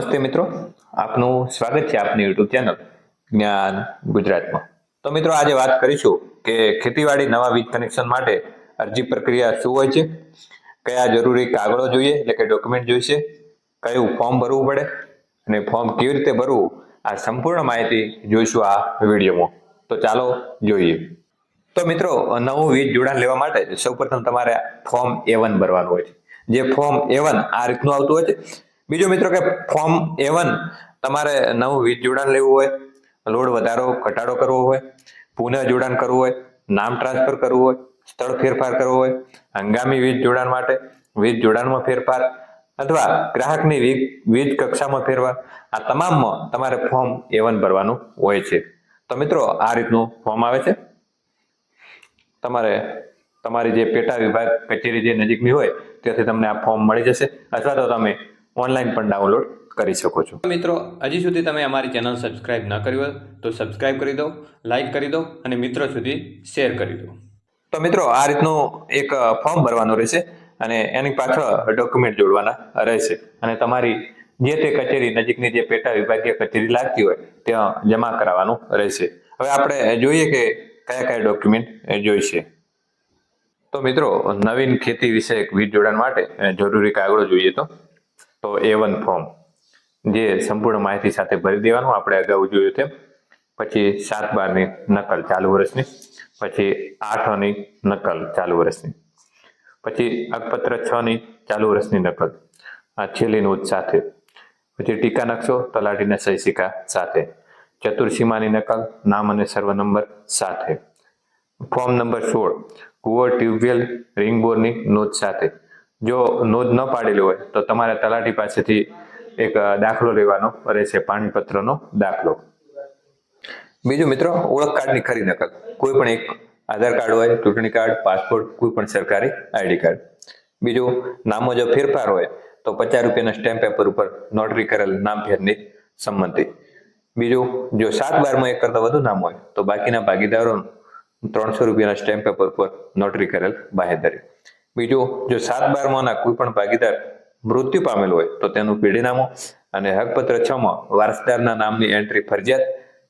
નમસ્તે મિત્રો, આપનું સ્વાગત છે આપની યુટ્યુબ ચેનલ જ્ઞાન ગુજરાતમાં। તો મિત્રો આજે વાત કરીશું કે ખેતીવાડી નવા વીજ કનેક્શન માટે અરજી પ્રક્રિયા શું હોય છે, કયા જરૂરી કાગળો જોઈએ એટલે કે ડોક્યુમેન્ટ જોઈશે, કયું ફોર્મ ભરવું પડે અને ફોર્મ કેવી રીતે ભરવું, આ સંપૂર્ણ માહિતી જોઈશું આ વિડીયોમાં। તો ચાલો જોઈએ। તો મિત્રો નવું વીજ જોડાણ લેવા માટે સૌપ્રથમ તમારે ફોર્મ A1 ભરવાનું હોય છે। જે ફોર્મ A1 આ રીતનું આવતું હોય છે। બીજો મિત્રો કે ફોર્મ A1 તમારે નવું વીજ જોડાણ લેવું હોય, લોડ વધારો ઘટાડો કરવો હોય, પુનઃ જોડાણ કરવું હોય, નામ ટ્રાન્સફર કરવું હોય, સ્થળ ફેરફાર કરવો હોય, હંગામી વીજ જોડાણ માટે વીજ જોડાણમાં ફેરફાર અથવા ગ્રાહકની વીજ કક્ષામાં ફેરફાર, આ તમામમાં તમારે ફોર્મ A1 ભરવાનું હોય છે। તો મિત્રો આ રીતનું ફોર્મ આવે છે। તમારે તમારી જે પેટા વિભાગ કચેરી જે નજીકની હોય ત્યાંથી તમને આ ફોર્મ મળી જશે અથવા તો તમે ઓનલાઈન પણ ડાઉનલોડ કરી શકો છો। મિત્રો હજી સુધી તમે અમારી ચેનલ સબસ્ક્રાઇબ ન કરી હોય તો સબસ્ક્રાઇબ કરી દો, લાઈક કરી દો અને મિત્રો સુધી શેર કરી દો। તો મિત્રો આ રીતનું એક ફોર્મ ભરવાનું રહેશે અને એની પાછળ ડોક્યુમેન્ટ જોડવાના રહેશે અને તમારી જે તે કચેરી નજીકની જે પેટા વિભાગીય કચેરી લાગતી હોય ત્યાં જમા કરાવવાનું રહેશે। હવે આપણે જોઈએ કે કયા કયા ડોક્યુમેન્ટ જોઈશે। તો મિત્રો નવીન ખેતી વિષયક વીજ જોડાણ માટે જરૂરી કાગળો જોઈએ તો A1 ફોર્મ જે સંપૂર્ણ માહિતી સાથે ભરી દેવાનું આપણે અગાઉ જોયું તેમ, પછી 7/12ની નકલ ચાલુ વર્ષની, પછી 8ની નકલ ચાલુ વર્ષની, પછી અંકપત્ર 6ની ચાલુ વર્ષની નકલ આ છેલ્લી નોંધ સાથે, પછી ટીકા નકશો તલાટીના સહી સિક્કા સાથે, ચતુર્સીમાની નકલ નામ અને સર્વે નંબર સાથે, ફોર્મ નંબર 16 કુવો ટ્યુબવેલ રિંગ બોરની નોંધ સાથે। જો નોંધ ન પાડેલી હોય તો તમારે તલાટી પાસેથી એક દાખલો લેવાનો રહેશે, પાણીપત્રનો દાખલો। બીજું મિત્રો ઓળખ કાર્ડની ખરી નકલ, કોઈ પણ એક આધાર કાર્ડ હોય, ચૂંટણી કાર્ડ, પાસપોર્ટ, કોઈ પણ સરકારી આઈડી કાર્ડ। બીજું નામમાં જો ફેરફાર હોય તો 50 રૂપિયાના સ્ટેમ્પ પેપર ઉપર નોટરી કરેલ નામ ફેરની સંમતિ। બીજું જો 7/12માં એક કરતા વધુ નામ હોય તો બાકીના ભાગીદારો 300 રૂપિયાના સ્ટેમ્પ પેપર ઉપર નોટરી કરેલ બાહેધરી। બીજું જો 7/12માંના કોઈ પણ ભાગીદાર મૃત્યુ પામેલ હોય તો તેનું પેઢીનામું અને હકપત્ર 6માં વારસદારના નામની એન્ટ્રી ફરજિયાત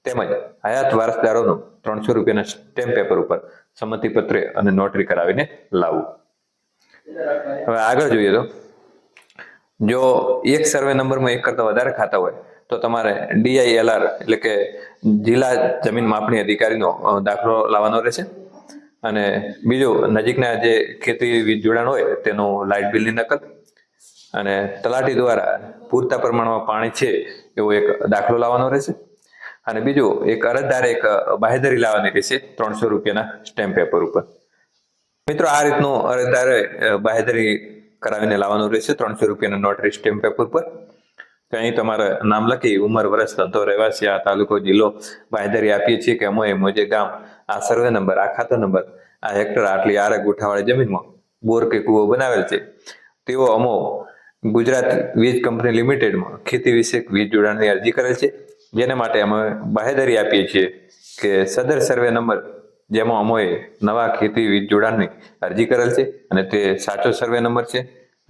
તેમજ હયાત વારસદારોનું 300 રૂપિયાના સ્ટેમ્પ પેપર ઉપર સંમતિપત્ર અને નોટરી કરાવીને લાવવું। હવે આગળ જોઈએ તો જો એક સર્વે નંબરમાં એક કરતા વધારે ખાતા હોય તો તમારે DILR એટલે કે જિલ્લા જમીન માપણી અધિકારીનો દાખલો લાવવાનો રહેશે અને બીજું નજીકના જે ખેતી વીજ જોડાણ હોય તેનું લાઇટ બિલની નકલ અને તલાટી દ્વારા પૂરતા પ્રમાણમાં પાણી છે એવો એક દાખલો લાવવાનો રહેશે અને બીજું એક અરજદારે એક બાહેધરી લાવવાની રહેશે 300 રૂપિયાના સ્ટેમ્પ પેપર ઉપર। મિત્રો આ રીતનું અરજદારે બાહેધરી કરાવીને લાવવાનું રહેશે 300 રૂપિયાના નોટરી સ્ટેમ્પ પેપર પર। અહીં તમારે નામ લખી, ઉંમર, વર્ષ, ધંધો, રહેવાસી, આ તાલુકો, જિલ્લો, બાહેધરી આપીએ છીએ કે અમે મોજે ગામ, આ સર્વે નંબર, આ ખાતા નંબર, આ હેક્ટર આટલી આરક ગુઠાવાળી જમીનમાં બોર કે કૂવો બનાવેલ છે, તેઓ અમો ગુજરાત વીજ કંપની લિમિટેડમાં ખેતી વિષયક વીજ જોડાણની અરજી કરેલ છે, જેને માટે અમે બાહેધરી આપીએ છીએ કે સદર સર્વે નંબર જેમાં અમોએ નવા ખેતી વીજ જોડાણની અરજી કરેલ છે અને તે સાચો સર્વે નંબર છે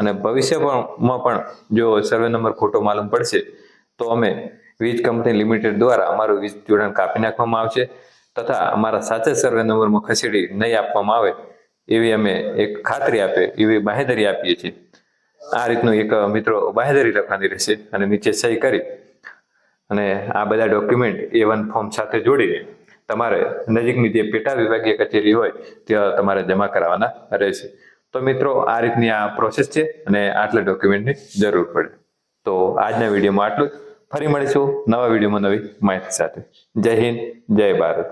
અને ભવિષ્યમાં પણ જો સર્વે નંબર ખોટો માલુમ પડશે તો અમે વીજ કંપની લિમિટેડ દ્વારા અમારું વીજ જોડાણ કાપી નાખવામાં આવશે તથા અમારા સાચા સર્વે નંબરમાં ખસેડી નહીં આપવામાં આવે એવી અમે એક ખાતરી આપે એવી બાહેધરી આપીએ છીએ। આ રીતનું એક મિત્રો બાહેધરી લખવાની રહેશે અને નીચે સહી કરી અને આ બધા ડોક્યુમેન્ટ A1 ફોર્મ સાથે જોડીને તમારે નજીકની જે પેટા વિભાગીય કચેરી હોય ત્યાં તમારે જમા કરાવવાના રહેશે। તો મિત્રો આ રીતની આ પ્રોસેસ છે અને આટલા ડોક્યુમેન્ટની જરૂર પડે। તો આજના વિડીયોમાં આટલું જ, ફરી મળીશું નવા વિડીયોમાં નવી માહિતી સાથે। જય હિન્દ, જય ભારત।